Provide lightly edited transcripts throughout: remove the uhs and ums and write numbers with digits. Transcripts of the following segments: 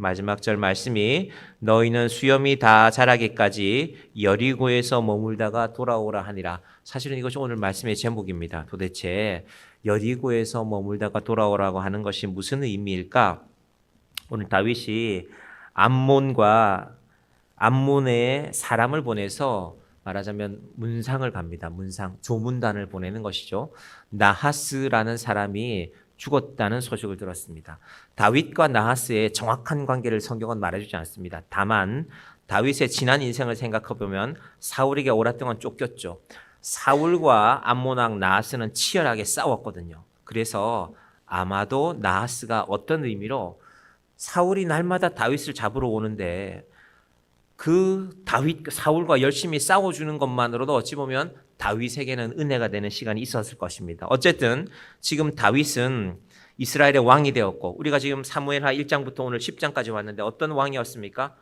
마지막 절 말씀이 너희는 수염이 다 자라기까지 여리고에서 머물다가 돌아오라 하니라. 사실은 이것이 오늘 말씀의 제목입니다. 도대체 여리고에서 머물다가 돌아오라고 하는 것이 무슨 의미일까? 오늘 다윗이 암몬에 사람을 보내서 말하자면 문상을 갑니다. 문상, 조문단을 보내는 것이죠. 나하스라는 사람이 죽었다는 소식을 들었습니다. 다윗과 나하스의 정확한 관계를 성경은 말해주지 않습니다. 다만 다윗의 지난 인생을 생각해 보면 사울에게 오랫동안 쫓겼죠. 사울과 암몬 왕 나하스는 치열하게 싸웠거든요. 그래서 아마도 나하스가 어떤 의미로 사울이 날마다 다윗을 잡으러 오는데 사울과 열심히 싸워주는 것만으로도 어찌 보면 다윗에게는 은혜가 되는 시간이 있었을 것입니다. 어쨌든 지금 다윗은 이스라엘의 왕이 되었고, 우리가 지금 사무엘하 1장부터 오늘 10장까지 왔는데 어떤 왕이었습니까?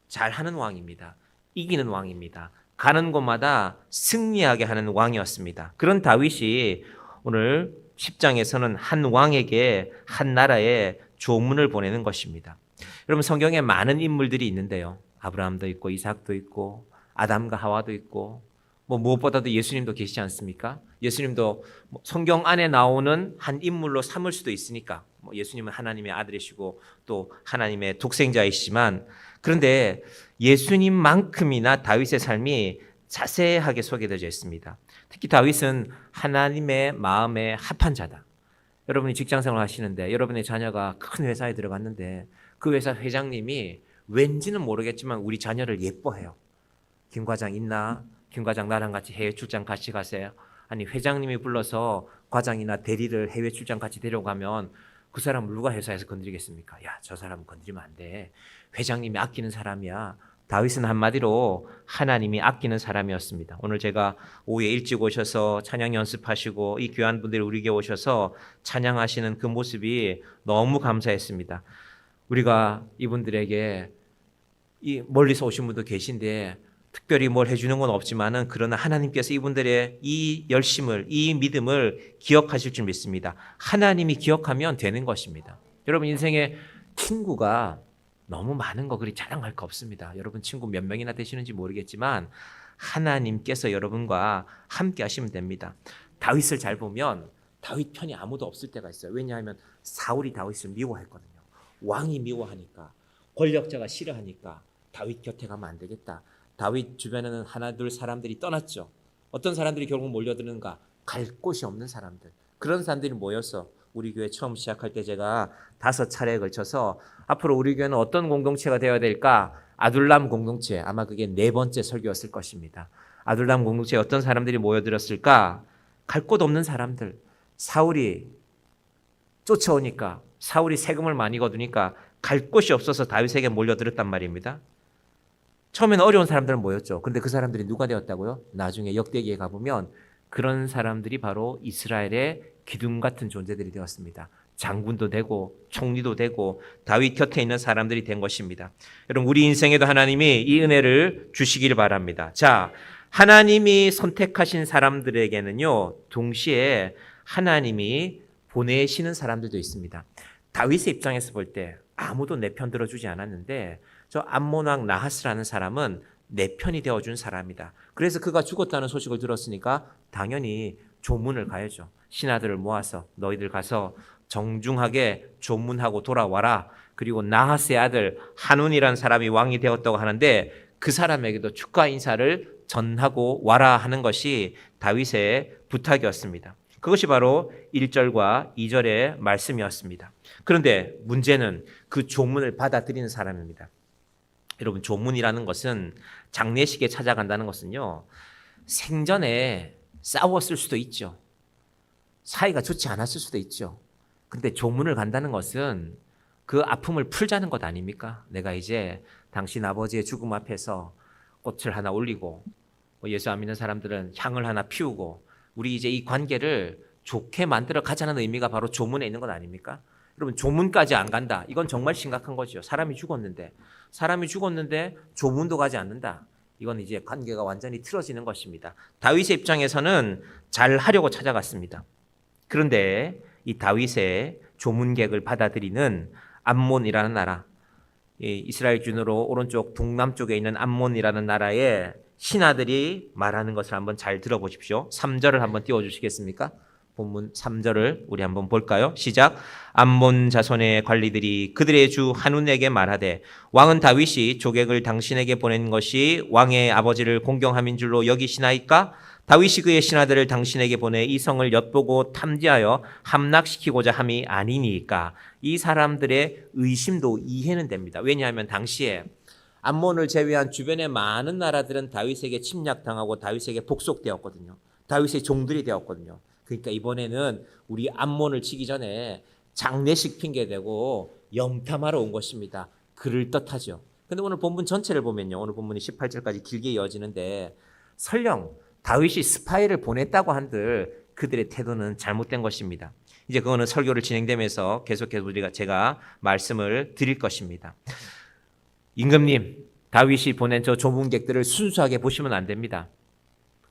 잘하는 왕입니다. 이기는 왕입니다. 가는 곳마다 승리하게 하는 왕이었습니다. 그런 다윗이 오늘 10장에서는 한 왕에게 한 나라에 조문을 보내는 것입니다. 여러분, 성경에 많은 인물들이 있는데요. 아브라함도 있고 이삭도 있고 아담과 하와도 있고 무엇보다도 예수님도 계시지 않습니까? 예수님도 성경 안에 나오는 한 인물로 삼을 수도 있으니까 예수님은 하나님의 아들이시고 또 하나님의 독생자이시지만, 그런데 예수님만큼이나 다윗의 삶이 자세하게 소개되어 있습니다. 특히 다윗은 하나님의 마음에 합한 자다. 여러분이 직장생활 하시는데 여러분의 자녀가 큰 회사에 들어갔는데 그 회사 회장님이 왠지는 모르겠지만 우리 자녀를 예뻐해요. 김 과장 있나? 김 과장 나랑 같이 해외 출장 같이 가세요. 아니, 회장님이 불러서 과장이나 대리를 해외 출장 같이 데려가면 그 사람을 누가 회사에서 건드리겠습니까? 야, 저 사람 건드리면 안 돼. 회장님이 아끼는 사람이야. 다윗은 한마디로 하나님이 아끼는 사람이었습니다. 오늘 제가 오후에 일찍 오셔서 찬양 연습하시고 이 귀한 분들이 우리에게 오셔서 찬양하시는 그 모습이 너무 감사했습니다. 우리가 이분들에게 이 멀리서 오신 분도 계신데 특별히 뭘 해주는 건 없지만은, 그러나 하나님께서 이분들의 이 열심을, 이 믿음을 기억하실 줄 믿습니다. 하나님이 기억하면 되는 것입니다. 여러분, 인생에 친구가 너무 많은 거 그리 자랑할 거 없습니다. 여러분 친구 몇 명이나 되시는지 모르겠지만 하나님께서 여러분과 함께 하시면 됩니다. 다윗을 잘 보면 다윗 편이 아무도 없을 때가 있어요. 왜냐하면 사울이 다윗을 미워했거든요. 왕이 미워하니까, 권력자가 싫어하니까 다윗 곁에 가면 안 되겠다. 다윗 주변에는 하나 둘 사람들이 떠났죠. 어떤 사람들이 결국 몰려드는가? 갈 곳이 없는 사람들. 그런 사람들이 모여서 우리 교회 처음 시작할 때 제가 5차례에 걸쳐서 앞으로 우리 교회는 어떤 공동체가 되어야 될까? 아둘람 공동체, 아마 그게 4번째 설교였을 것입니다. 아둘람 공동체에 어떤 사람들이 모여들었을까? 갈 곳 없는 사람들. 사울이 쫓아오니까, 사울이 세금을 많이 거두니까 갈 곳이 없어서 다윗에게 몰려들었단 말입니다. 처음에는 어려운 사람들은 모였죠. 그런데 그 사람들이 누가 되었다고요? 나중에 역대기에 가보면 그런 사람들이 바로 이스라엘의 기둥 같은 존재들이 되었습니다. 장군도 되고 총리도 되고 다윗 곁에 있는 사람들이 된 것입니다. 여러분, 우리 인생에도 하나님이 이 은혜를 주시길 바랍니다. 자, 하나님이 선택하신 사람들에게는요, 동시에 하나님이 보내시는 사람들도 있습니다. 다윗의 입장에서 볼 때 아무도 내 편 들어주지 않았는데 저 암몬 왕 나하스라는 사람은 내 편이 되어준 사람이다. 그래서 그가 죽었다는 소식을 들었으니까 당연히 조문을 가야죠. 신하들을 모아서 너희들 가서 정중하게 조문하고 돌아와라. 그리고 나하스의 아들 한운이라는 사람이 왕이 되었다고 하는데 그 사람에게도 축하 인사를 전하고 와라 하는 것이 다윗의 부탁이었습니다. 그것이 바로 1절과 2절의 말씀이었습니다. 그런데 문제는 그 조문을 받아들이는 사람입니다. 여러분, 조문이라는 것은, 장례식에 찾아간다는 것은요, 생전에 싸웠을 수도 있죠. 사이가 좋지 않았을 수도 있죠. 그런데 조문을 간다는 것은 그 아픔을 풀자는 것 아닙니까? 내가 이제 당신 아버지의 죽음 앞에서 꽃을 하나 올리고 예수 안 믿는 사람들은 향을 하나 피우고 우리 이제 이 관계를 좋게 만들어 가자는 의미가 바로 조문에 있는 것 아닙니까? 여러분, 조문까지 안 간다. 이건 정말 심각한 거죠. 사람이 죽었는데 조문도 가지 않는다. 이건 이제 관계가 완전히 틀어지는 것입니다. 다윗의 입장에서는 잘 하려고 찾아갔습니다. 그런데 이 다윗의 조문객을 받아들이는 암몬이라는 나라, 이 이스라엘 기준으로 오른쪽 동남쪽에 있는 암몬이라는 나라의 신하들이 말하는 것을 한번 잘 들어보십시오. 3절을 한번 띄워주시겠습니까? 본문 3절을 우리 한번 볼까요? 시작. 암몬 자손의 관리들이 그들의 주 한운에게 말하되 왕은 다윗이 조객을 당신에게 보낸 것이 왕의 아버지를 공경함인 줄로 여기시나이까? 다윗이 그의 신하들을 당신에게 보내 이 성을 엿보고 탐지하여 함락시키고자 함이 아니니까. 이 사람들의 의심도 이해는 됩니다. 왜냐하면 당시에 암몬을 제외한 주변의 많은 나라들은 다윗에게 침략당하고 다윗에게 복속되었거든요. 다윗의 종들이 되었거든요. 그러니까 이번에는 우리 암몬을 치기 전에 장례식 핑계대고 염탐하러 온 것입니다. 그럴듯하죠. 근데 오늘 본문 전체를 보면요. 오늘 본문이 18절까지 길게 이어지는데 설령 다윗이 스파이를 보냈다고 한들 그들의 태도는 잘못된 것입니다. 이제 그거는 설교를 진행되면서 계속해서 제가 말씀을 드릴 것입니다. 임금님, 다윗이 보낸 저 좁은객들을 순수하게 보시면 안 됩니다.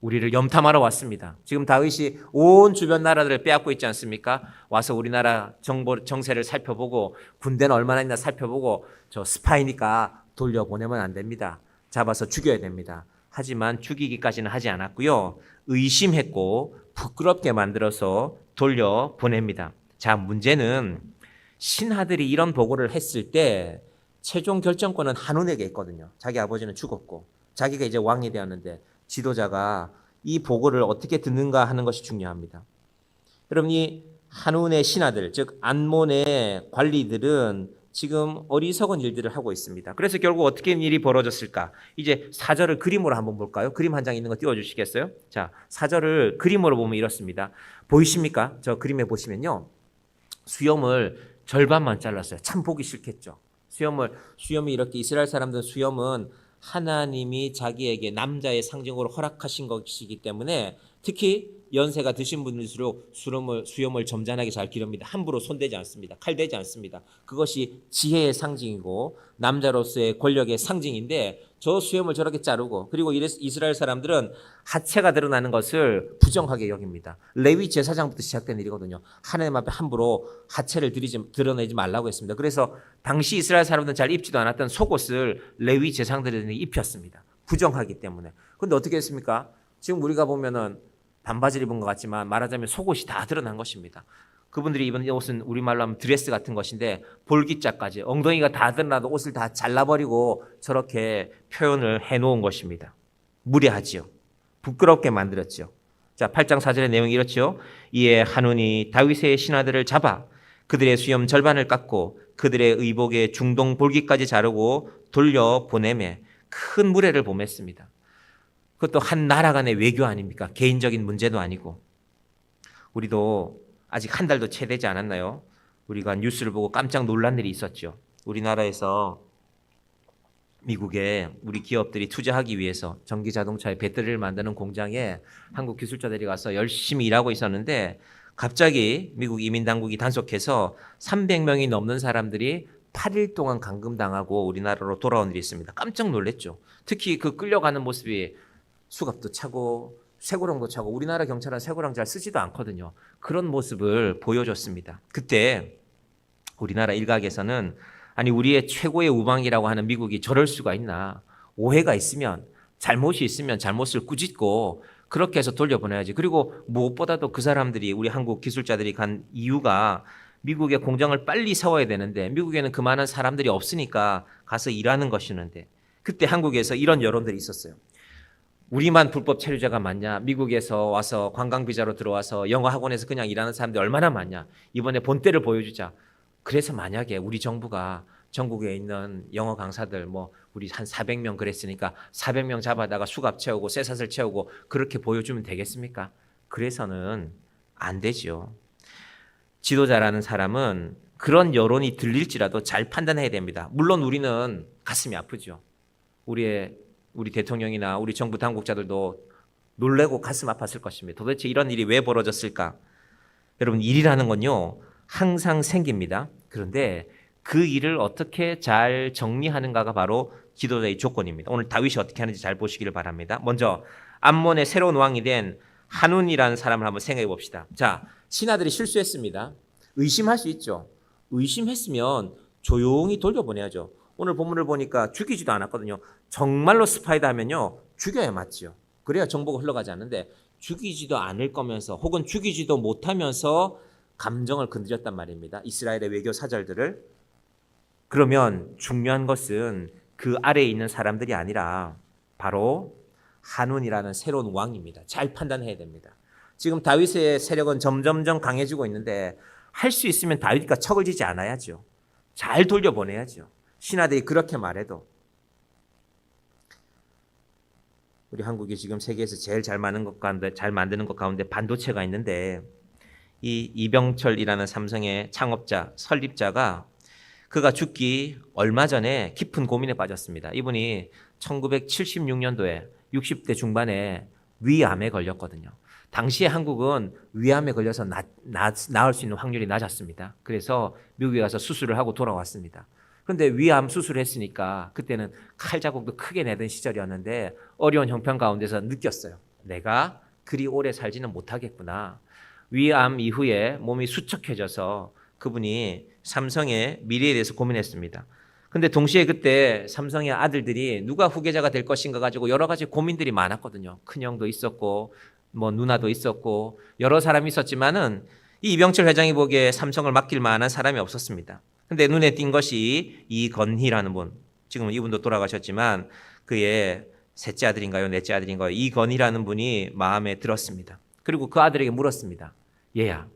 우리를 염탐하러 왔습니다. 지금 다윗이 온 주변 나라들을 빼앗고 있지 않습니까? 와서 우리나라 정세를 살펴보고 군대는 얼마나 있나 살펴보고 저 스파이니까 돌려보내면 안 됩니다. 잡아서 죽여야 됩니다. 하지만 죽이기까지는 하지 않았고요. 의심했고 부끄럽게 만들어서 돌려보냅니다. 자, 문제는 신하들이 이런 보고를 했을 때 최종 결정권은 한운에게 있거든요. 자기 아버지는 죽었고 자기가 이제 왕이 되었는데 지도자가 이 보고를 어떻게 듣는가 하는 것이 중요합니다. 여러분, 이 한운의 신하들, 즉 암몬의 관리들은 지금 어리석은 일들을 하고 있습니다. 그래서 결국 어떻게 일이 벌어졌을까? 이제 4절을 그림으로 한번 볼까요? 그림 한 장 있는 거 띄워주시겠어요? 자, 4절을 그림으로 보면 이렇습니다. 보이십니까? 저 그림에 보시면요. 수염을 절반만 잘랐어요. 참 보기 싫겠죠. 수염이 이렇게 이스라엘 사람들은 수염은 하나님이 자기에게 남자의 상징으로 허락하신 것이기 때문에 특히 연세가 드신 분일수록 수염을 점잖하게 잘 기릅니다. 함부로 손대지 않습니다. 칼대지 않습니다. 그것이 지혜의 상징이고 남자로서의 권력의 상징인데 저 수염을 저렇게 자르고 그리고 이스라엘 사람들은 하체가 드러나는 것을 부정하게 여깁니다. 레위 제사장부터 시작된 일이거든요. 하나님 앞에 함부로 하체를 드러내지 말라고 했습니다. 그래서 당시 이스라엘 사람들은 잘 입지도 않았던 속옷을 레위 제사장들이 입혔습니다. 부정하기 때문에. 그런데 어떻게 했습니까? 지금 우리가 보면은 반바지를 입은 것 같지만 말하자면 속옷이 다 드러난 것입니다. 그분들이 입은 옷은 우리말로 하면 드레스 같은 것인데 볼기짝까지 엉덩이가 다 드러나도 옷을 다 잘라버리고 저렇게 표현을 해놓은 것입니다. 무례하지요. 부끄럽게 만들었죠. 자, 8장 4절의 내용이 이렇죠. 이에 한운이 다윗의 신하들을 잡아 그들의 수염 절반을 깎고 그들의 의복의 중동 볼기까지 자르고 돌려보내매 큰 무례를 범했습니다. 그것도 한 나라 간의 외교 아닙니까? 개인적인 문제도 아니고. 우리도 아직 한 달도 채 되지 않았나요? 우리가 뉴스를 보고 깜짝 놀란 일이 있었죠. 우리나라에서 미국에 우리 기업들이 투자하기 위해서 전기 자동차의 배터리를 만드는 공장에 한국 기술자들이 가서 열심히 일하고 있었는데 갑자기 미국 이민당국이 단속해서 300명이 넘는 사람들이 8일 동안 감금당하고 우리나라로 돌아온 일이 있습니다. 깜짝 놀랐죠. 특히 그 끌려가는 모습이 수갑도 차고 쇠고랑도 차고 우리나라 경찰은 쇠고랑 잘 쓰지도 않거든요. 그런 모습을 보여줬습니다. 그때 우리나라 일각에서는 아니 우리의 최고의 우방이라고 하는 미국이 저럴 수가 있나. 오해가 있으면 잘못이 있으면 잘못을 꾸짖고 그렇게 해서 돌려보내야지. 그리고 무엇보다도 그 사람들이 우리 한국 기술자들이 간 이유가 미국의 공장을 빨리 세워야 되는데 미국에는 그만한 사람들이 없으니까 가서 일하는 것이었는데 그때 한국에서 이런 여론들이 있었어요. 우리만 불법 체류자가 많냐? 미국에서 와서 관광비자로 들어와서 영어 학원에서 그냥 일하는 사람들이 얼마나 많냐? 이번에 본때를 보여주자. 그래서 만약에 우리 정부가 전국에 있는 영어 강사들 우리 한 400명 그랬으니까 400명 잡아다가 수갑 채우고 쇠사슬 채우고 그렇게 보여주면 되겠습니까? 그래서는 안 되죠. 지도자라는 사람은 그런 여론이 들릴지라도 잘 판단해야 됩니다. 물론 우리는 가슴이 아프죠. 우리 대통령이나 우리 정부 당국자들도 놀래고 가슴 아팠을 것입니다. 도대체 이런 일이 왜 벌어졌을까? 여러분, 일이라는 건요 항상 생깁니다. 그런데 그 일을 어떻게 잘 정리하는가가 바로 지도자의 조건입니다. 오늘 다윗이 어떻게 하는지 잘 보시기를 바랍니다. 먼저 암몬의 새로운 왕이 된 한운이라는 사람을 한번 생각해 봅시다. 자, 신하들이 실수했습니다. 의심할 수 있죠. 의심했으면 조용히 돌려보내야죠. 오늘 본문을 보니까 죽이지도 않았거든요. 정말로 스파이다 하면요, 죽여야 맞지요. 그래야 정보가 흘러가지 않는데 죽이지도 않을 거면서 혹은 죽이지도 못하면서 감정을 건드렸단 말입니다. 이스라엘의 외교 사절들을. 그러면 중요한 것은 그 아래에 있는 사람들이 아니라 바로 한운이라는 새로운 왕입니다. 잘 판단해야 됩니다. 지금 다윗의 세력은 점점점 강해지고 있는데 할 수 있으면 다윗과 척을 지지 않아야죠. 잘 돌려보내야죠. 신하들이 그렇게 말해도. 우리 한국이 지금 세계에서 제일 잘 만드는 것 가운데 반도체가 있는데 이 이병철이라는 삼성의 창업자, 설립자가 그가 죽기 얼마 전에 깊은 고민에 빠졌습니다. 이분이 1976년도에 60대 중반에 위암에 걸렸거든요. 당시에 한국은 위암에 걸려서 나을 수 있는 확률이 낮았습니다. 그래서 미국에 가서 수술을 하고 돌아왔습니다. 그런데 위암 수술을 했으니까 그때는 칼 자국도 크게 내던 시절이었는데 어려운 형편 가운데서 느꼈어요. 내가 그리 오래 살지는 못하겠구나. 위암 이후에 몸이 수척해져서 그분이 삼성의 미래에 대해서 고민했습니다. 근데 동시에 그때 삼성의 아들들이 누가 후계자가 될 것인가 가지고 여러 가지 고민들이 많았거든요. 큰형도 있었고 뭐 누나도 있었고 여러 사람이 있었지만은 이 이병철 회장이 보기에 삼성을 맡길 만한 사람이 없었습니다. 근데 눈에 띈 것이 이건희라는 분. 지금은 이분도 돌아가셨지만 그의 셋째 아들인가요? 넷째 아들인가요? 이건희라는 분이 마음에 들었습니다. 그리고 그 아들에게 물었습니다. 얘야,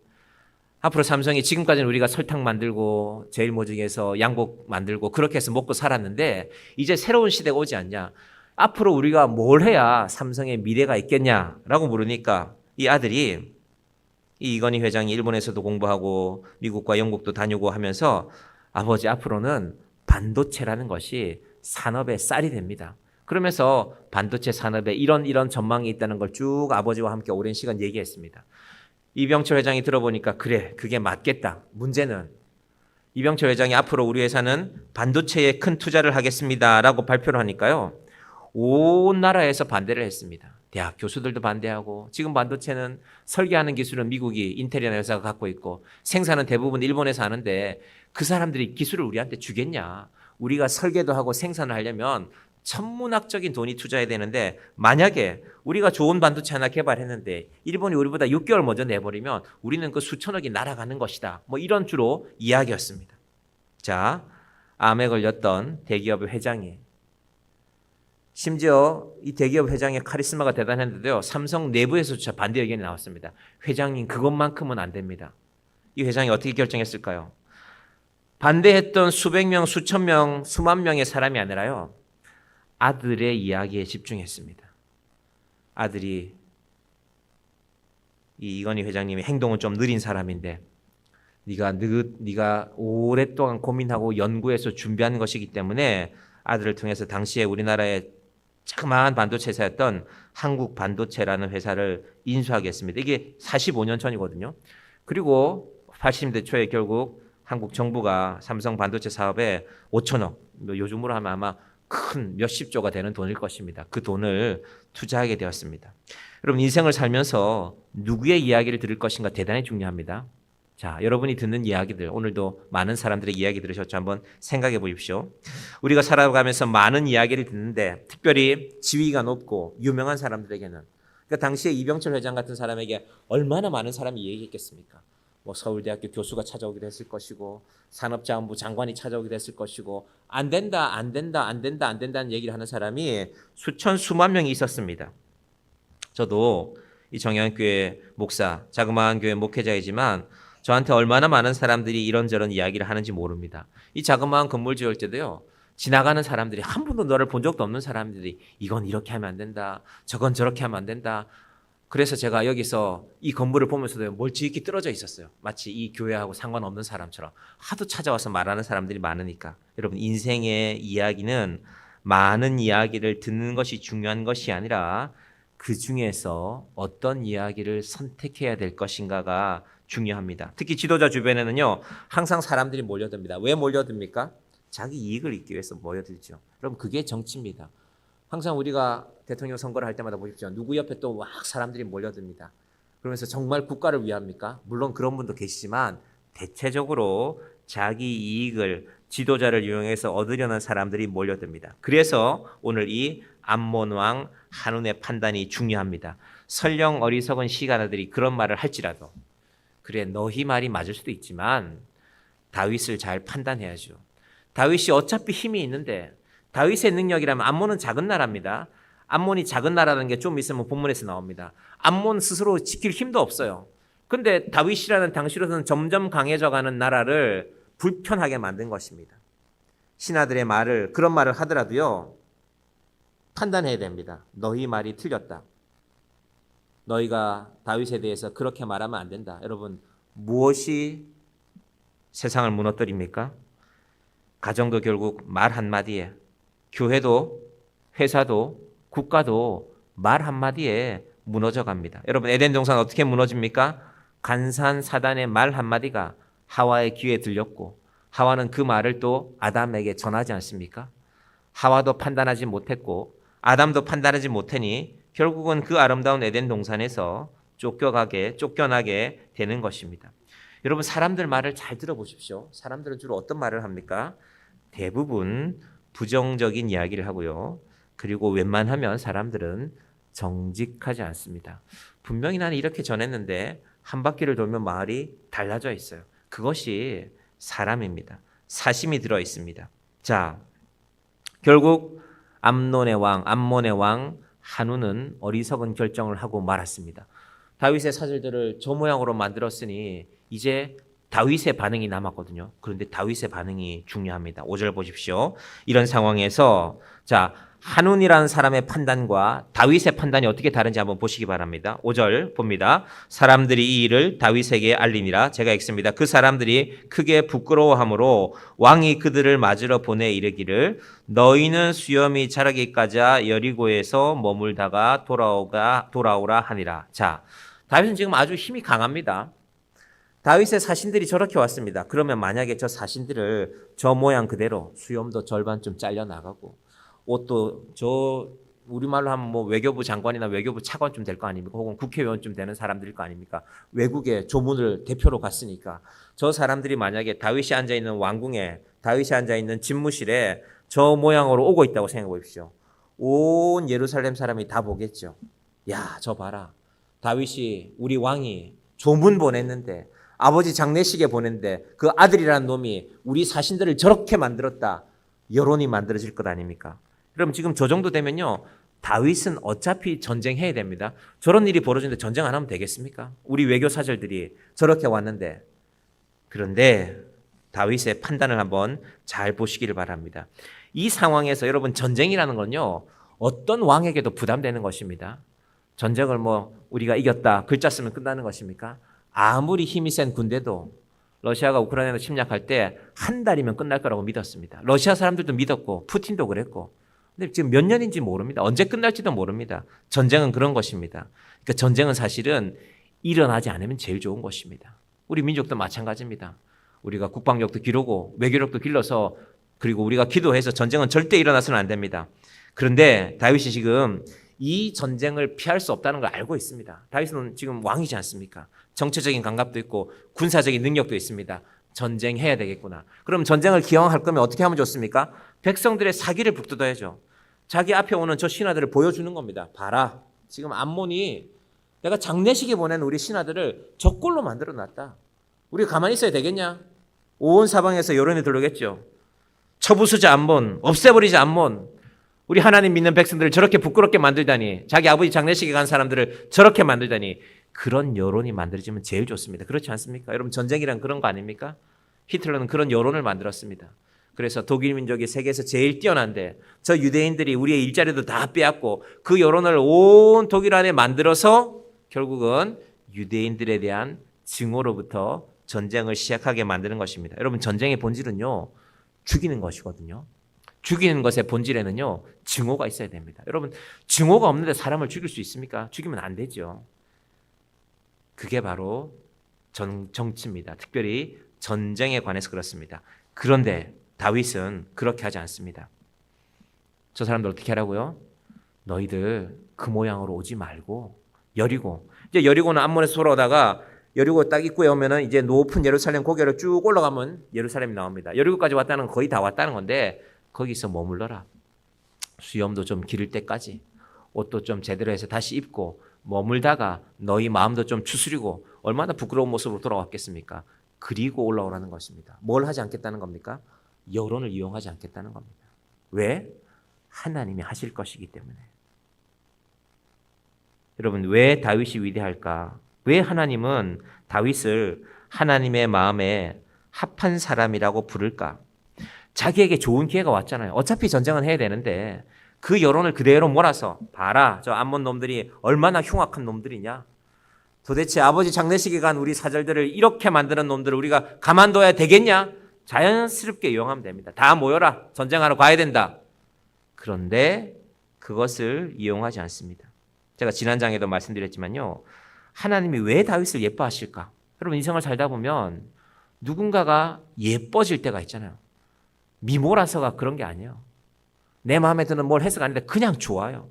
앞으로 삼성이 지금까지는 우리가 설탕 만들고 제일모직에서 양곡 만들고 그렇게 해서 먹고 살았는데 이제 새로운 시대가 오지 않냐. 앞으로 우리가 뭘 해야 삼성의 미래가 있겠냐라고 물으니까 이 아들이 이 이건희 회장이 일본에서도 공부하고 미국과 영국도 다니고 하면서 아버지 앞으로는 반도체라는 것이 산업의 쌀이 됩니다. 그러면서 반도체 산업에 이런 전망이 있다는 걸 쭉 아버지와 함께 오랜 시간 얘기했습니다. 이병철 회장이 들어보니까 그래, 그게 맞겠다. 문제는 이병철 회장이 앞으로 우리 회사는 반도체에 큰 투자를 하겠습니다라고 발표를 하니까요. 온 나라에서 반대를 했습니다. 대학 교수들도 반대하고 지금 반도체는 설계하는 기술은 미국이 인텔이라는 회사가 갖고 있고 생산은 대부분 일본에서 하는데 그 사람들이 기술을 우리한테 주겠냐. 우리가 설계도 하고 생산을 하려면 천문학적인 돈이 투자해야 되는데 만약에 우리가 좋은 반도체 하나 개발했는데 일본이 우리보다 6개월 먼저 내버리면 우리는 그 수천억이 날아가는 것이다. 뭐 이런 주로 이야기였습니다. 자, 암에 걸렸던 대기업의 회장이 심지어 이 대기업 회장의 카리스마가 대단했는데요. 삼성 내부에서조차 반대 의견이 나왔습니다. 회장님 그것만큼은 안 됩니다. 이 회장이 어떻게 결정했을까요? 반대했던 수백 명, 수천 명, 수만 명의 사람이 아니라요. 아들의 이야기에 집중했습니다. 아들이 이 이건희 회장님의 행동은 좀 느린 사람인데 네가 오랫동안 고민하고 연구해서 준비한 것이기 때문에 아들을 통해서 당시에 우리나라의 자그마한 반도체 회사였던 한국 반도체라는 회사를 인수하겠습니다. 이게 45년 전이거든요. 그리고 80년대 초에 결국 한국 정부가 삼성 반도체 사업에 5천억, 요즘으로 하면 아마 큰 몇십조가 되는 돈일 것입니다. 그 돈을 투자하게 되었습니다. 여러분 인생을 살면서 누구의 이야기를 들을 것인가 대단히 중요합니다. 자, 여러분이 듣는 이야기들, 오늘도 많은 사람들의 이야기 들으셨죠? 한번 생각해 보십시오. 우리가 살아가면서 많은 이야기를 듣는데 특별히 지위가 높고 유명한 사람들에게는 그러니까 당시에 이병철 회장 같은 사람에게 얼마나 많은 사람이 얘기했겠습니까? 뭐 서울대학교 교수가 찾아오기도 했을 것이고 산업자원부 장관이 차져오기도 했을 것이고 안 된다는 얘기를 하는 사람이 수천 수만 명이 있었습니다. 저도 이 정영교회 목사, 자그마한 교회 목회자이지만 저한테 얼마나 많은 사람들이 이런저런 이야기를 하는지 모릅니다. 이 자그마한 건물 지을 때도요. 지나가는 사람들이 한 번도 너를 본 적도 없는 사람들이 이건 이렇게 하면 안 된다. 저건 저렇게 하면 안 된다. 그래서 제가 여기서 이 건물을 보면서도 멀찌감치 떨어져 있었어요. 마치 이 교회하고 상관없는 사람처럼. 하도 찾아와서 말하는 사람들이 많으니까. 여러분 인생의 이야기는 많은 이야기를 듣는 것이 중요한 것이 아니라 그 중에서 어떤 이야기를 선택해야 될 것인가가 중요합니다. 특히 지도자 주변에는요. 항상 사람들이 몰려듭니다. 왜 몰려듭니까? 자기 이익을 얻기 위해서 모여들죠. 여러분 그게 정치입니다. 항상 우리가 대통령 선거를 할 때마다 보십시오. 누구 옆에 또 막 사람들이 몰려듭니다. 그러면서 정말 국가를 위합니까? 물론 그런 분도 계시지만 대체적으로 자기 이익을 지도자를 이용해서 얻으려는 사람들이 몰려듭니다. 그래서 오늘 이 암몬 왕 한운의 판단이 중요합니다. 설령 어리석은 시가나들이 그런 말을 할지라도 그래 너희 말이 맞을 수도 있지만 다윗을 잘 판단해야죠. 다윗이 어차피 힘이 있는데 다윗의 능력이라면 암몬은 작은 나라입니다. 암몬이 작은 나라라는 게 좀 있으면 본문에서 나옵니다. 암몬 스스로 지킬 힘도 없어요. 근데 다윗이라는 당시로서는 점점 강해져가는 나라를 불편하게 만든 것입니다. 신하들의 말을 그런 말을 하더라도요. 판단해야 됩니다. 너희 말이 틀렸다. 너희가 다윗에 대해서 그렇게 말하면 안 된다. 여러분 무엇이 세상을 무너뜨립니까? 가정도 결국 말 한마디에, 교회도 회사도 국가도 말 한마디에 무너져 갑니다. 여러분 에덴 동산 어떻게 무너집니까? 간사한 사단의 말 한마디가 하와의 귀에 들렸고 하와는 그 말을 또 아담에게 전하지 않습니까? 하와도 판단하지 못했고 아담도 판단하지 못하니 결국은 그 아름다운 에덴 동산에서 쫓겨나게 되는 것입니다. 여러분 사람들 말을 잘 들어보십시오. 사람들은 주로 어떤 말을 합니까? 대부분 부정적인 이야기를 하고요. 그리고 웬만하면 사람들은 정직하지 않습니다. 분명히 나는 이렇게 전했는데 한 바퀴를 돌면 말이 달라져 있어요. 그것이 사람입니다. 사심이 들어 있습니다. 자, 결국 암몬의 왕 한운은 어리석은 결정을 하고 말았습니다. 다윗의 사절들을 저 모양으로 만들었으니 이제 다윗의 반응이 남았거든요. 그런데 다윗의 반응이 중요합니다. 5절 보십시오. 이런 상황에서 자 한운이라는 사람의 판단과 다윗의 판단이 어떻게 다른지 한번 보시기 바랍니다. 5절 봅니다. 사람들이 이 일을 다윗에게 알리니라. 제가 읽습니다. 그 사람들이 크게 부끄러워하므로 왕이 그들을 맞으러 보내 이르기를 너희는 수염이 자라기까지 여리고에서 머물다가 돌아오라 하니라. 자, 다윗은 지금 아주 힘이 강합니다. 다윗의 사신들이 저렇게 왔습니다. 그러면 만약에 저 사신들을 저 모양 그대로 수염도 절반쯤 잘려나가고 옷도 저 우리말로 하면 뭐 외교부 장관이나 외교부 차관쯤 될 거 아닙니까? 혹은 국회의원쯤 되는 사람들일 거 아닙니까? 외국에 조문을 대표로 갔으니까 저 사람들이 만약에 다윗이 앉아있는 왕궁에 다윗이 앉아있는 집무실에 저 모양으로 오고 있다고 생각해 보십시오. 온 예루살렘 사람이 다 보겠죠. 야, 저 봐라. 다윗이 우리 왕이 조문 보냈는데 아버지 장례식에 보냈는데 그 아들이라는 놈이 우리 사신들을 저렇게 만들었다. 여론이 만들어질 것 아닙니까? 그럼 지금 저 정도 되면요. 다윗은 어차피 전쟁해야 됩니다. 저런 일이 벌어지는데 전쟁 안 하면 되겠습니까? 우리 외교 사절들이 저렇게 왔는데. 그런데 다윗의 판단을 한번 잘 보시기를 바랍니다. 이 상황에서 여러분 전쟁이라는 건요. 어떤 왕에게도 부담되는 것입니다. 전쟁을 뭐 우리가 이겼다 글자 쓰면 끝나는 것입니까? 아무리 힘이 센 군대도 러시아가 우크라이나를 침략할 때 한 달이면 끝날 거라고 믿었습니다. 러시아 사람들도 믿었고 푸틴도 그랬고. 근데 지금 몇 년인지 모릅니다. 언제 끝날지도 모릅니다. 전쟁은 그런 것입니다. 그러니까 전쟁은 사실은 일어나지 않으면 제일 좋은 것입니다. 우리 민족도 마찬가지입니다. 우리가 국방력도 기르고 외교력도 길러서 그리고 우리가 기도해서 전쟁은 절대 일어나서는 안 됩니다. 그런데 다윗이 지금 이 전쟁을 피할 수 없다는 걸 알고 있습니다. 다윗은 지금 왕이지 않습니까? 정치적인 감각도 있고 군사적인 능력도 있습니다. 전쟁해야 되겠구나. 그럼 전쟁을 기왕할 거면 어떻게 하면 좋습니까? 백성들의 사기를 북돋아야죠. 자기 앞에 오는 저 신하들을 보여주는 겁니다. 봐라. 지금 암몬이 내가 장례식에 보낸 우리 신하들을 적골로 만들어놨다. 우리가 가만히 있어야 되겠냐? 온 사방에서 여론이 들어오겠죠. 처부수자 암몬, 없애버리자 암몬. 우리 하나님 믿는 백성들을 저렇게 부끄럽게 만들다니, 자기 아버지 장례식에 간 사람들을 저렇게 만들다니, 그런 여론이 만들어지면 제일 좋습니다. 그렇지 않습니까? 여러분 전쟁이란 그런 거 아닙니까? 히틀러는 그런 여론을 만들었습니다. 그래서 독일 민족이 세계에서 제일 뛰어난데 저 유대인들이 우리의 일자리도 다 빼앗고 그 여론을 온 독일 안에 만들어서 결국은 유대인들에 대한 증오로부터 전쟁을 시작하게 만드는 것입니다. 여러분 전쟁의 본질은요. 죽이는 것이거든요. 죽이는 것의 본질에는요. 증오가 있어야 됩니다. 여러분 증오가 없는데 사람을 죽일 수 있습니까? 죽이면 안 되죠. 그게 바로 정치입니다. 특별히 전쟁에 관해서 그렇습니다. 그런데 다윗은 그렇게 하지 않습니다. 저 사람들 어떻게 하라고요? 너희들 그 모양으로 오지 말고 여리고. 이제 여리고는 암몬에서 돌아오다가 여리고 딱 입구에 오면은 이제 높은 예루살렘 고개로 쭉 올라가면 예루살렘이 나옵니다. 여리고까지 왔다는 건 거의 다 왔다는 건데 거기서 머물러라. 수염도 좀 기를 때까지 옷도 좀 제대로 해서 다시 입고 머물다가 너희 마음도 좀 추스리고 얼마나 부끄러운 모습으로 돌아왔겠습니까? 그리고 올라오라는 것입니다. 뭘 하지 않겠다는 겁니까? 여론을 이용하지 않겠다는 겁니다. 왜? 하나님이 하실 것이기 때문에. 여러분, 왜 다윗이 위대할까? 왜 하나님은 다윗을 하나님의 마음에 합한 사람이라고 부를까? 자기에게 좋은 기회가 왔잖아요. 어차피 전쟁은 해야 되는데 그 여론을 그대로 몰아서 봐라, 저 암몬 놈들이 얼마나 흉악한 놈들이냐. 도대체 아버지 장례식에 간 우리 사절들을 이렇게 만드는 놈들을 우리가 가만둬야 되겠냐? 자연스럽게 이용하면 됩니다. 다 모여라, 전쟁하러 가야 된다. 그런데 그것을 이용하지 않습니다. 제가 지난 장에도 말씀드렸지만요, 하나님이 왜 다윗을 예뻐하실까? 여러분, 인생을 살다 보면 누군가가 예뻐질 때가 있잖아요. 미모라서가 그런 게 아니에요. 내 마음에 드는 뭘 해서가 아닌데 그냥 좋아요.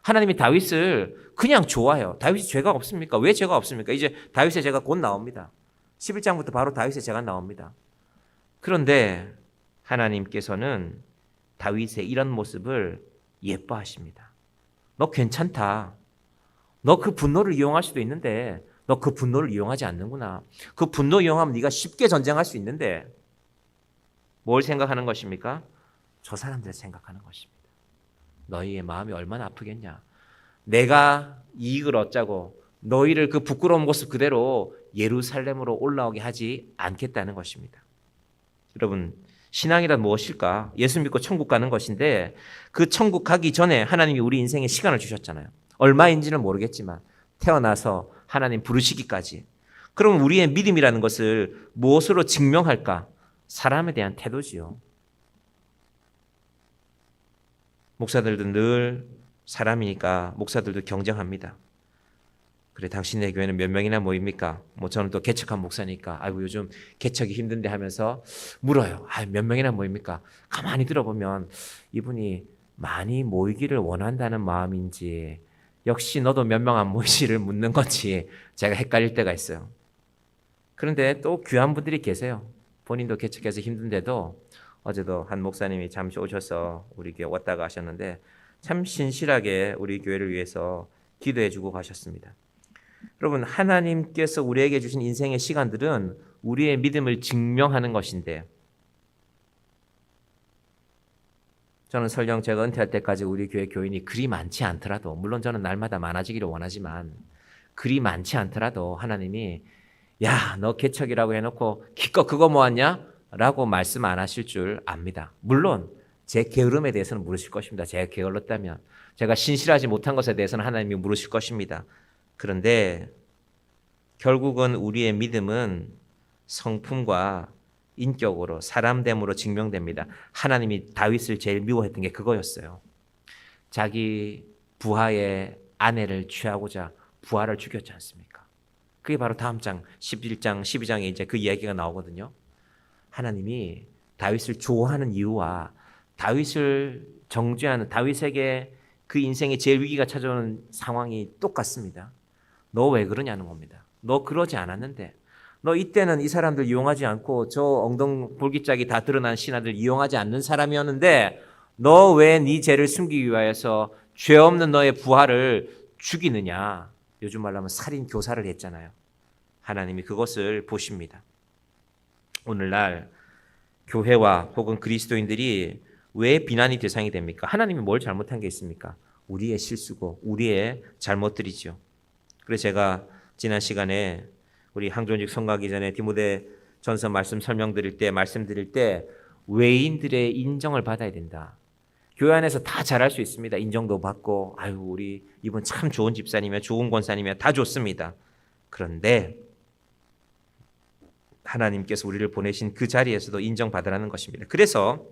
하나님이 다윗을 그냥 좋아해요. 다윗이 죄가 없습니까? 왜 죄가 없습니까? 이제 다윗의 죄가 곧 나옵니다. 11장부터 바로 다윗의 죄가 나옵니다. 그런데 하나님께서는 다윗의 이런 모습을 예뻐하십니다. 너 괜찮다. 너 그 분노를 이용할 수도 있는데 너 그 분노를 이용하지 않는구나. 그 분노 이용하면 네가 쉽게 전쟁할 수 있는데 뭘 생각하는 것입니까? 저 사람들 생각하는 것입니다. 너희의 마음이 얼마나 아프겠냐. 내가 이익을 얻자고 너희를 그 부끄러운 모습 그대로 예루살렘으로 올라오게 하지 않겠다는 것입니다. 여러분, 신앙이란 무엇일까? 예수 믿고 천국 가는 것인데 그 천국 가기 전에 하나님이 우리 인생에 시간을 주셨잖아요. 얼마인지는 모르겠지만 태어나서 하나님 부르시기까지. 그럼 우리의 믿음이라는 것을 무엇으로 증명할까? 사람에 대한 태도지요. 목사들도 늘 사람이니까 목사들도 경쟁합니다. 그래, 당신네 교회는 몇 명이나 모입니까? 뭐 저는 또 개척한 목사니까 아이고 요즘 개척이 힘든데 하면서 물어요. 몇 명이나 모입니까? 가만히 들어보면 이분이 많이 모이기를 원한다는 마음인지 역시 너도 몇 명 안 모이시를 묻는 건지 제가 헷갈릴 때가 있어요. 그런데 또 귀한 분들이 계세요. 본인도 개척해서 힘든데도 어제도 한 목사님이 잠시 오셔서 우리 교회 왔다가 하셨는데 참 신실하게 우리 교회를 위해서 기도해 주고 가셨습니다. 여러분, 하나님께서 우리에게 주신 인생의 시간들은 우리의 믿음을 증명하는 것인데 저는 설령 제가 은퇴할 때까지 우리 교회 교인이 그리 많지 않더라도 물론 저는 날마다 많아지기를 원하지만 그리 많지 않더라도 하나님이 야, 너 개척이라고 해놓고 기껏 그거 모았냐? 라고 말씀 안 하실 줄 압니다. 물론 제 게으름에 대해서는 물으실 것입니다. 제가 게을렀다면 제가 신실하지 못한 것에 대해서는 하나님이 물으실 것입니다. 그런데 결국은 우리의 믿음은 성품과 인격으로 사람됨으로 증명됩니다. 하나님이 다윗을 제일 미워했던 게 그거였어요. 자기 부하의 아내를 취하고자 부하를 죽였지 않습니까? 그게 바로 다음 장 11장 12장에 이제 그 이야기가 나오거든요. 하나님이 다윗을 좋아하는 이유와 다윗을 정죄하는 다윗에게 그 인생의 제일 위기가 찾아오는 상황이 똑같습니다. 너 왜 그러냐는 겁니다. 너 그러지 않았는데 너 이때는 이 사람들 이용하지 않고 저 엉덩 볼기짝이 다 드러난 신하들 이용하지 않는 사람이었는데 너 왜 네 죄를 숨기기 위하여서 죄 없는 너의 부하를 죽이느냐. 요즘 말로 하면 살인 교사를 했잖아요. 하나님이 그것을 보십니다. 오늘날 교회와 혹은 그리스도인들이 왜 비난이 대상이 됩니까? 하나님이 뭘 잘못한 게 있습니까? 우리의 실수고 우리의 잘못들이죠. 그래서 제가 지난 시간에 우리 항존직 성가기 전에 디모데 전서 말씀드릴 때 외인들의 인정을 받아야 된다. 교회 안에서 다 잘할 수 있습니다. 인정도 받고 아유 우리 이분 참 좋은 집사님이야 좋은 권사님이야 다 좋습니다. 그런데 하나님께서 우리를 보내신 그 자리에서도 인정받으라는 것입니다. 그래서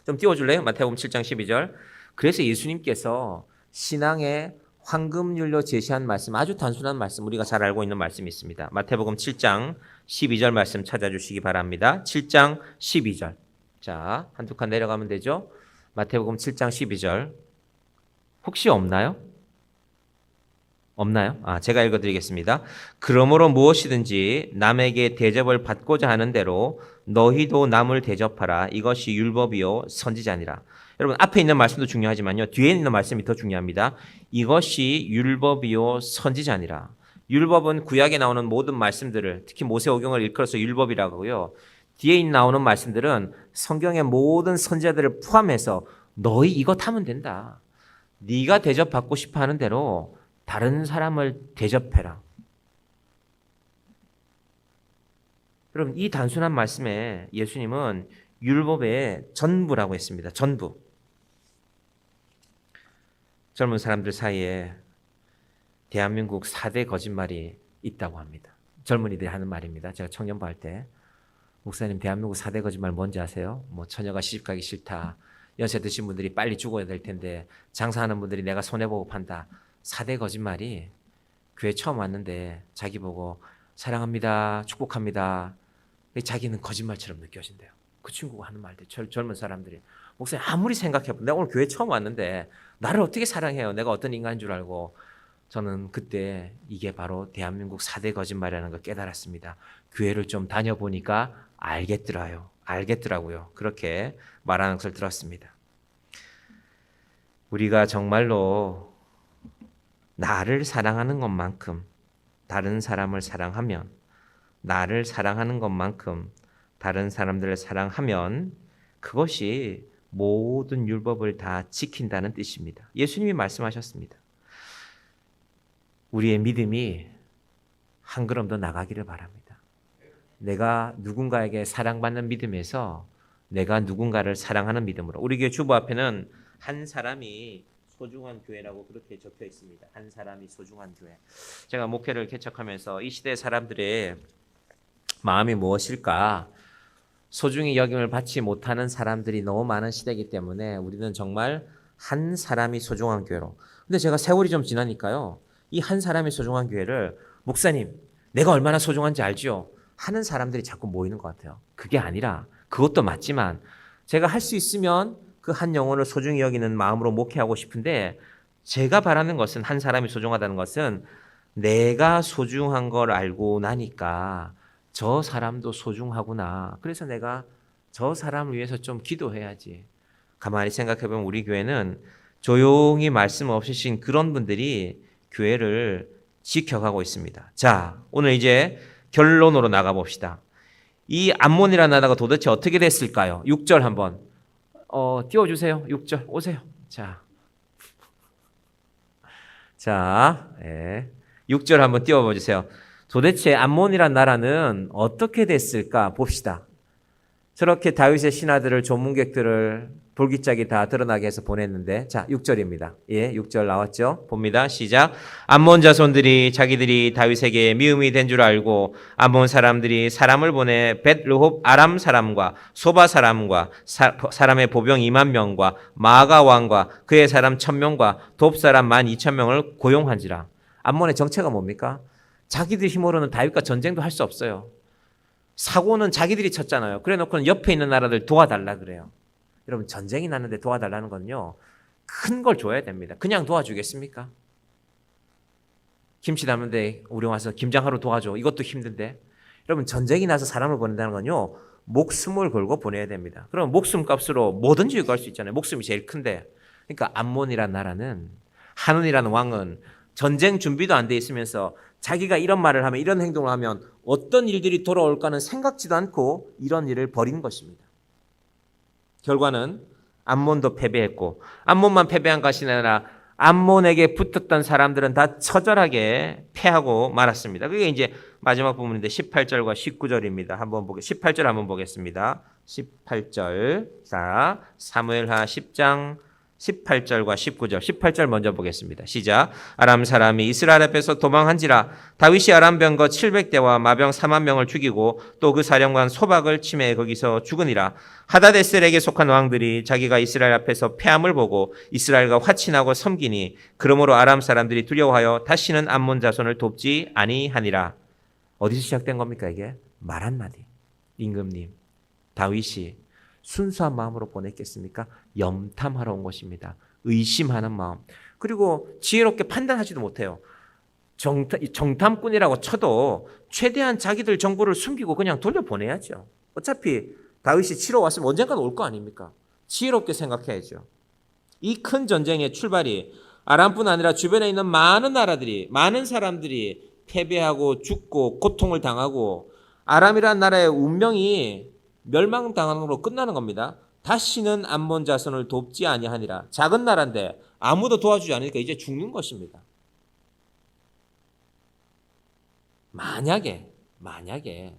좀 띄워줄래요? 마태복음 7장 12절. 그래서 예수님께서 신앙의 황금률로 제시한 말씀, 아주 단순한 말씀, 우리가 잘 알고 있는 말씀이 있습니다. 마태복음 7장 12절 말씀 찾아주시기 바랍니다. 7장 12절. 자, 한두 칸 내려가면 되죠? 마태복음 7장 12절. 혹시 없나요? 없나요? 제가 읽어드리겠습니다. 그러므로 무엇이든지 남에게 대접을 받고자 하는 대로 너희도 남을 대접하라. 이것이 율법이요 선지자니라. 여러분 앞에 있는 말씀도 중요하지만요. 뒤에 있는 말씀이 더 중요합니다. 이것이 율법이요 선지자니라. 율법은 구약에 나오는 모든 말씀들을 특히 모세오경을 일컬어서 율법이라고 하고요. 뒤에 나오는 말씀들은 성경의 모든 선지자들을 포함해서 너희 이것 하면 된다. 네가 대접받고 싶어 하는 대로 다른 사람을 대접해라. 여러분 이 단순한 말씀에 예수님은 율법의 전부라고 했습니다. 전부. 젊은 사람들 사이에 대한민국 4대 거짓말이 있다고 합니다. 젊은이들이 하는 말입니다. 제가 청년부 할 때 목사님 대한민국 4대 거짓말 뭔지 아세요? 뭐 처녀가 시집가기 싫다. 연세 드신 분들이 빨리 죽어야 될 텐데 장사하는 분들이 내가 손해보고 판다. 4대 거짓말이 교회 처음 왔는데 자기 보고 사랑합니다. 축복합니다. 자기는 거짓말처럼 느껴진대요. 그 친구가 하는 말들 젊은 사람들이 목사님 아무리 생각해보면 내가 오늘 교회 처음 왔는데 나를 어떻게 사랑해요? 내가 어떤 인간인 줄 알고 저는 그때 이게 바로 대한민국 4대 거짓말이라는 걸 깨달았습니다. 교회를 좀 다녀보니까 알겠더라고요. 그렇게 말하는 것을 들었습니다. 우리가 정말로 나를 사랑하는 것만큼 다른 사람을 사랑하면 나를 사랑하는 것만큼 다른 사람들을 사랑하면 그것이 모든 율법을 다 지킨다는 뜻입니다. 예수님이 말씀하셨습니다. 우리의 믿음이 한 걸음 더 나가기를 바랍니다. 내가 누군가에게 사랑받는 믿음에서 내가 누군가를 사랑하는 믿음으로 우리 교회 주보 앞에는 한 사람이 소중한 교회라고 그렇게 적혀 있습니다. 한 사람이 소중한 교회. 제가 목회를 개척하면서 이 시대 사람들의 마음이 무엇일까? 소중히 여김을 받지 못하는 사람들이 너무 많은 시대이기 때문에 우리는 정말 한 사람이 소중한 교회로. 근데 제가 세월이 좀 지나니까요. 이 한 사람이 소중한 교회를 목사님 내가 얼마나 소중한지 알죠? 하는 사람들이 자꾸 모이는 것 같아요. 그게 아니라 그것도 맞지만 제가 할 수 있으면 그 한 영혼을 소중히 여기는 마음으로 목회하고 싶은데 제가 바라는 것은 한 사람이 소중하다는 것은 내가 소중한 걸 알고 나니까 저 사람도 소중하구나. 그래서 내가 저 사람을 위해서 좀 기도해야지. 가만히 생각해보면 우리 교회는 조용히 말씀 없이 신 그런 분들이 교회를 지켜가고 있습니다. 자, 오늘 이제 결론으로 나가봅시다. 이 암몬이라는 나라가 도대체 어떻게 됐을까요? 6절 한번 띄워주세요. 6절 오세요. 자, 6절 한번 띄워보세요. 도대체 암몬이라는 나라는 어떻게 됐을까 봅시다. 저렇게 다윗의 신하들을 조문객들을 볼기짝이 다 드러나게 해서 보냈는데 자 6절입니다. 6절 나왔죠? 봅니다. 시작. 암몬 자손들이 자기들이 다윗에게 미움이 된 줄 알고 암몬 사람들이 사람을 보내 벳르홉 아람 사람과 소바 사람과 사람의 보병 2만 명과 마가 왕과 그의 사람 1,000명과 돕 사람 12,000명을 고용한지라. 암몬의 정체가 뭡니까? 자기들 힘으로는 다윗과 전쟁도 할 수 없어요. 사고는 자기들이 쳤잖아요. 그래 놓고는 옆에 있는 나라들 도와달라 그래요. 여러분 전쟁이 났는데 도와달라는 건요. 큰 걸 줘야 됩니다. 그냥 도와주겠습니까? 김치 담는데 우리 와서 김장하러 도와줘. 이것도 힘든데. 여러분 전쟁이 나서 사람을 보낸다는 건요. 목숨을 걸고 보내야 됩니다. 그럼 목숨값으로 뭐든지 구할 수 있잖아요. 목숨이 제일 큰데. 그러니까 암몬이라는 나라는 한온이라는 왕은 전쟁 준비도 안 돼 있으면서 자기가 이런 말을 하면 이런 행동을 하면 어떤 일들이 돌아올까는 생각지도 않고 이런 일을 벌인 것입니다. 결과는 암몬도 패배했고 암몬만 패배한 것이 아니라 암몬에게 붙었던 사람들은 다 처절하게 패하고 말았습니다. 그게 이제 마지막 부분인데 18절과 19절입니다. 18절 한번 보겠습니다. 18절. 자, 사무엘하 10장 18절과 19절. 18절 먼저 보겠습니다. 시작. 아람 사람이 이스라엘 앞에서 도망한지라 다윗이 아람 병거 700대와 마병 4만 명을 죽이고 또 그 사령관 소박을 치매 거기서 죽으니라. 하다데셀에게 속한 왕들이 자기가 이스라엘 앞에서 패함을 보고 이스라엘과 화친하고 섬기니 그러므로 아람 사람들이 두려워하여 다시는 암몬 자손을 돕지 아니하니라. 어디서 시작된 겁니까 이게? 말 한마디. 임금님, 다윗이 순수한 마음으로 보냈겠습니까? 염탐하러 온 것입니다. 의심하는 마음. 그리고 지혜롭게 판단하지도 못해요. 정탐꾼이라고 쳐도 최대한 자기들 정보를 숨기고 그냥 돌려보내야죠. 어차피 다윗이 치러 왔으면 언젠간 올 거 아닙니까? 지혜롭게 생각해야죠. 이 큰 전쟁의 출발이 아람뿐 아니라 주변에 있는 많은 나라들이, 많은 사람들이 패배하고 죽고 고통을 당하고 아람이라는 나라의 운명이 멸망당하는 걸로 끝나는 겁니다. 다시는 암몬 자손을 돕지 아니하니라. 작은 나라인데 아무도 도와주지 않으니까 이제 죽는 것입니다. 만약에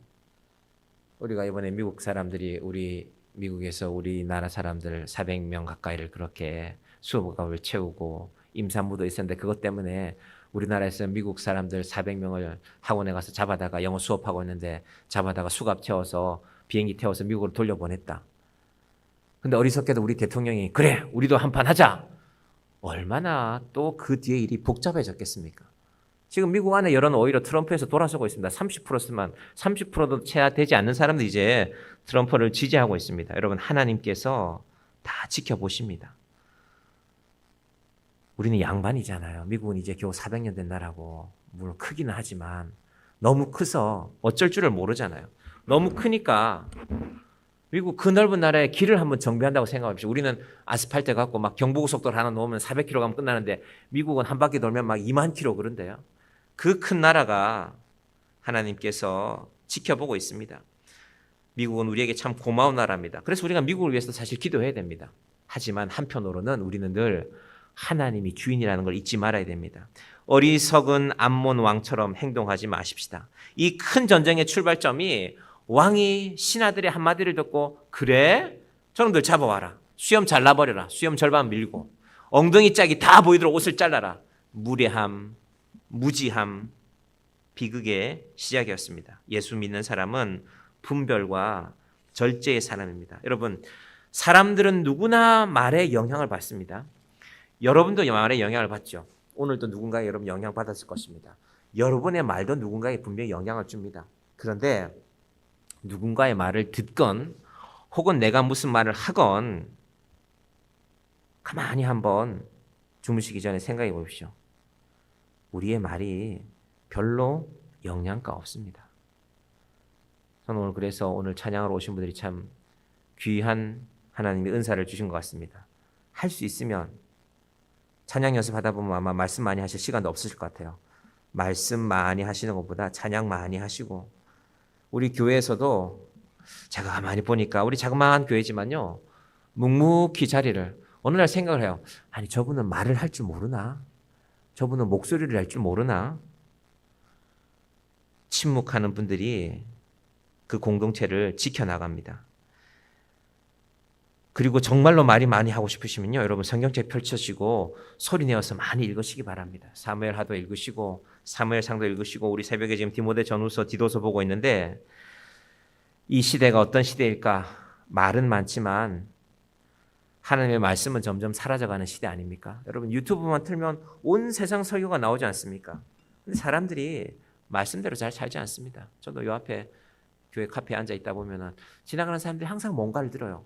우리가 이번에 미국 사람들이 우리 미국에서 우리나라 사람들 400명 가까이를 그렇게 수업을 채우고 임산부도 있었는데 그것 때문에 우리나라에서 미국 사람들 400명을 학원에 가서 잡아다가 영어 수업하고 있는데 잡아다가 수갑 채워서 비행기 태워서 미국으로 돌려보냈다. 근데 어리석게도 우리 대통령이 그래 우리도 한판 하자. 얼마나 또 그 뒤에 일이 복잡해졌겠습니까? 지금 미국 안에 여론 오히려 트럼프에서 돌아서고 있습니다. 30%만 30%도 채 되지 않는 사람들이 이제 트럼프를 지지하고 있습니다. 여러분 하나님께서 다 지켜보십니다. 우리는 양반이잖아요. 미국은 이제 겨우 400년 된 나라고 물론 크기는 하지만 너무 커서 어쩔 줄을 모르잖아요. 너무 크니까 미국 그 넓은 나라에 길을 한번 정비한다고 생각합시다. 우리는 아스팔트 갖고 막 경부고속도로 하나 놓으면 400km 가면 끝나는데 미국은 한 바퀴 돌면 막 2만 km 그런데요. 그 큰 나라가 하나님께서 지켜보고 있습니다. 미국은 우리에게 참 고마운 나라입니다. 그래서 우리가 미국을 위해서 사실 기도해야 됩니다. 하지만 한편으로는 우리는 늘 하나님이 주인이라는 걸 잊지 말아야 됩니다. 어리석은 암몬 왕처럼 행동하지 마십시다. 이 큰 전쟁의 출발점이 왕이 신하들의 한마디를 듣고 그래? 저놈들 잡아와라. 수염 잘라버려라. 수염 절반 밀고 엉덩이 짝이 다 보이도록 옷을 잘라라. 무례함, 무지함, 비극의 시작이었습니다. 예수 믿는 사람은 분별과 절제의 사람입니다. 여러분, 사람들은 누구나 말에 영향을 받습니다. 여러분도 말에 영향을 받죠. 오늘도 누군가에 여러분 영향 받았을 것입니다. 여러분의 말도 누군가에 분명히 영향을 줍니다. 그런데 누군가의 말을 듣건 혹은 내가 무슨 말을 하건 가만히 한번 주무시기 전에 생각해 보십시오. 우리의 말이 별로 영향가 없습니다. 저는 오늘 그래서 오늘 찬양하러 오신 분들이 참 귀한 하나님의 은사를 주신 것 같습니다. 할 수 있으면 찬양 연습하다 보면 아마 말씀 많이 하실 시간도 없으실 것 같아요. 말씀 많이 하시는 것보다 찬양 많이 하시고 우리 교회에서도 제가 가만히 보니까 우리 자그마한 교회지만요. 묵묵히 자리를 어느 날 생각을 해요. 아니 저분은 말을 할 줄 모르나? 저분은 목소리를 낼 줄 모르나? 침묵하는 분들이 그 공동체를 지켜나갑니다. 그리고 정말로 말이 많이 하고 싶으시면요. 여러분 성경책 펼쳐지고 소리내어서 많이 읽으시기 바랍니다. 사무엘하도 읽으시고 사무엘상도 읽으시고 우리 새벽에 지금 디모데 전후서 디도서 보고 있는데 이 시대가 어떤 시대일까? 말은 많지만 하나님의 말씀은 점점 사라져가는 시대 아닙니까? 여러분 유튜브만 틀면 온 세상 설교가 나오지 않습니까? 근데 사람들이 말씀대로 잘 살지 않습니다. 저도 요 앞에 교회 카페에 앉아 있다 보면은 지나가는 사람들이 항상 뭔가를 들어요.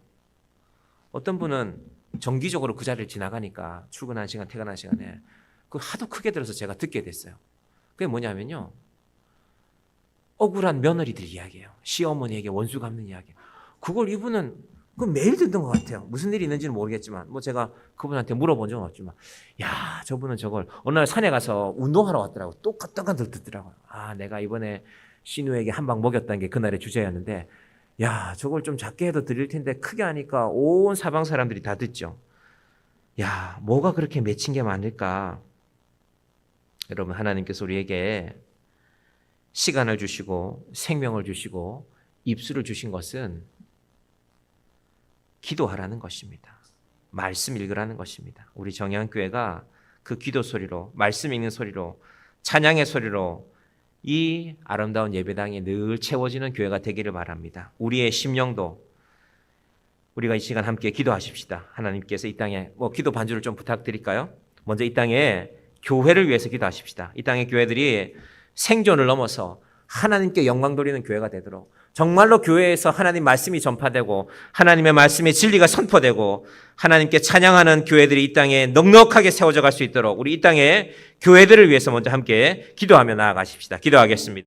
어떤 분은 정기적으로 그 자리를 지나가니까 출근하는 시간, 퇴근하는 시간에 그 하도 크게 들어서 제가 듣게 됐어요. 그게 뭐냐면요. 억울한 며느리들 이야기예요. 시어머니에게 원수 갚는 이야기. 그걸 이분은 그 매일 듣는 것 같아요. 무슨 일이 있는지는 모르겠지만 뭐 제가 그분한테 물어본 적은 없지만 야 저분은 저걸 어느 날 산에 가서 운동하러 왔더라고요. 똑같은 걸 듣더라고요. 아 내가 이번에 신우에게 한 방 먹였다는 게 그날의 주제였는데 야 저걸 좀 작게 해도 드릴 텐데 크게 하니까 온 사방 사람들이 다 듣죠. 야 뭐가 그렇게 맺힌 게 많을까? 여러분 하나님께서 우리에게 시간을 주시고 생명을 주시고 입술을 주신 것은 기도하라는 것입니다. 말씀 읽으라는 것입니다. 우리 정양교회가 그 기도 소리로 말씀 읽는 소리로 찬양의 소리로 이 아름다운 예배당이 늘 채워지는 교회가 되기를 바랍니다. 우리의 심령도 우리가 이 시간 함께 기도하십시다. 하나님께서 이 땅에 기도 반주를 좀 부탁드릴까요? 먼저 이 땅에 교회를 위해서 기도하십시다. 이 땅의 교회들이 생존을 넘어서 하나님께 영광 돌리는 교회가 되도록, 정말로 교회에서 하나님 말씀이 전파되고 하나님의 말씀의 진리가 선포되고 하나님께 찬양하는 교회들이 이 땅에 넉넉하게 세워져 갈 수 있도록 우리 이 땅의 교회들을 위해서 먼저 함께 기도하며 나아가십시다. 기도하겠습니다.